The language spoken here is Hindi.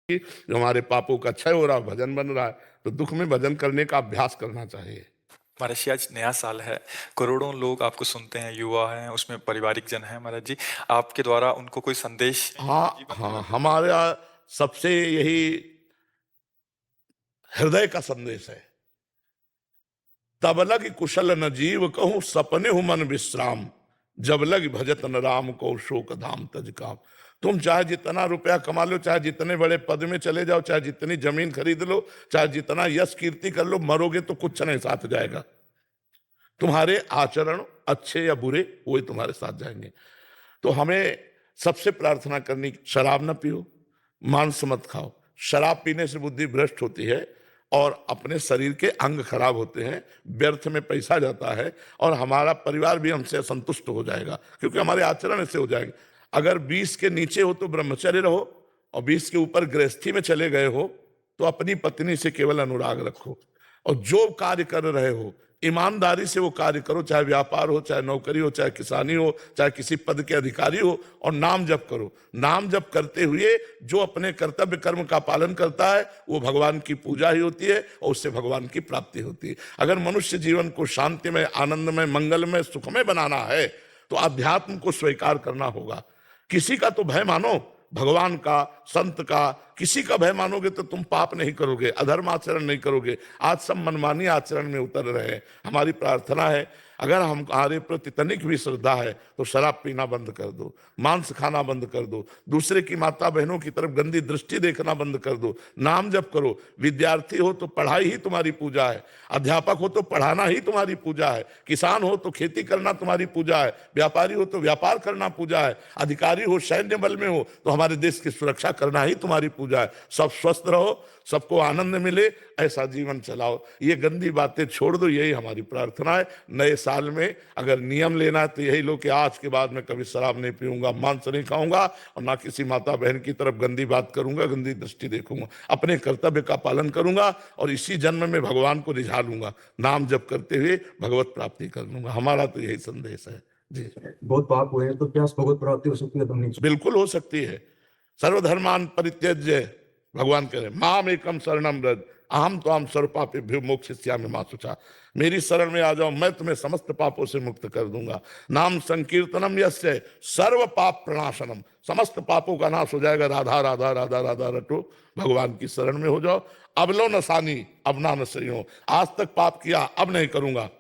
कि जो हमारे पापों का क्षय हो रहा है, भजन बन रहा है, तो दुख में भजन करने का अभ्यास करना चाहिए। महाराज जी, आज नया साल है, करोड़ों लोग आपको सुनते हैं, युवा हैं, उसमें पारिवारिक जन हैं। महाराज जी, आपके द्वारा उनको कोई संदेश हाँ, जीवन हाँ, हमारा सबसे यही हृदय का संदेश है। तब लग कुशल न जीव कहूं सपने हूं मन विश्राम, जब लग भजत न राम को शोक धाम तज काम। तुम चाहे जितना रुपया कमा लो, चाहे जितने बड़े पद में चले जाओ, चाहे जितनी जमीन खरीद लो, चाहे जितना यश कीर्ति कर लो, मरोगे तो कुछ नहीं साथ जाएगा। तुम्हारे आचरण अच्छे या बुरे वही तुम्हारे साथ जाएंगे। तो हमें सबसे प्रार्थना करनी, शराब ना पियो, मांस मत खाओ। शराब पीने से बुद्धि भ्रष्ट होती है और अपने शरीर के अंग खराब होते हैं, व्यर्थ में पैसा जाता है और हमारा परिवार भी हमसे असंतुष्ट हो जाएगा, क्योंकि हमारे आचरण ऐसे हो जाएंगे। अगर 20 के नीचे हो तो ब्रह्मचर्य रहो, और 20 के ऊपर गृहस्थी में चले गए हो तो अपनी पत्नी से केवल अनुराग रखो, और जो कार्य कर रहे हो ईमानदारी से वो कार्य करो, चाहे व्यापार हो, चाहे नौकरी हो, चाहे किसानी हो, चाहे किसी पद के अधिकारी हो, और नाम जप करो। नाम जप करते हुए जो अपने कर्तव्य कर्म का पालन करता है वो भगवान की पूजा ही होती है और उससे भगवान की प्राप्ति होती है। अगर मनुष्य जीवन को शांतिमय, आनंदमय, मंगलमय, सुखमय बनाना है तो अध्यात्म को स्वीकार करना होगा। किसी का तो भय मानो, भगवान का, संत का, किसी का भय मानोगे तो तुम पाप नहीं करोगे, अधर्म आचरण नहीं करोगे। आज सब मनमानी आचरण में उतर रहे हैं। हमारी प्रार्थना है, अगर हमारे प्रति तनिक भी श्रद्धा है तो शराब पीना बंद कर दो, मांस खाना बंद कर दो, दूसरे की माता बहनों की तरफ गंदी दृष्टि देखना बंद कर दो, नाम जप करो। विद्यार्थी हो तो पढ़ाई ही तुम्हारी पूजा है, अध्यापक हो तो पढ़ाना ही तुम्हारी पूजा है, किसान हो तो खेती करना तुम्हारी पूजा है, व्यापारी हो तो व्यापार करना पूजा है, अधिकारी हो, सैन्य बल में हो तो हमारे देश की सुरक्षा करना ही तुम्हारी पूजा है। सब स्वस्थ रहो, सबको आनंद मिले, ऐसा जीवन चलाओ। ये गंदी बातें छोड़ दो, यही हमारी प्रार्थना है। नए साल में अगर नियम लेना है तो यही लो कि आज के बाद मैं कभी शराब नहीं पीऊंगा, मांस नहीं खाऊंगा, और ना किसी माता बहन की तरफ गंदी बात करूंगा, गंदी दृष्टि देखूंगा। अपने कर्तव्य का पालन करूंगा और इसी जन्म में भगवान को रिझा लूंगा, नाम जप करते हुए भगवत प्राप्ति कर लूंगा। हमारा तो यही संदेश है जी। बहुत पाप हुए हैं तो क्या भगवत प्राप्ति हो सकती है? तुम नहीं बिल्कुल हो सकती है। सर्वधर्मान परित्यज्य, भगवान कह रहे माम एकम शरणम व्रज अहम तो हम सर्व पापेभ्यो मोक्षयिष्यामि मा शुचा। मेरी शरण में आ जाओ, मैं तुम्हें समस्त पापों से मुक्त कर दूंगा। नाम संकीर्तनम यस्य सर्व पाप प्रणाशनम, समस्त पापों का नाश हो जाएगा। राधा राधा राधा राधा रटो, भगवान की शरण में हो जाओ। अब लो नसानी अब ना नसई हो, आज तक पाप किया अब नहीं करूंगा,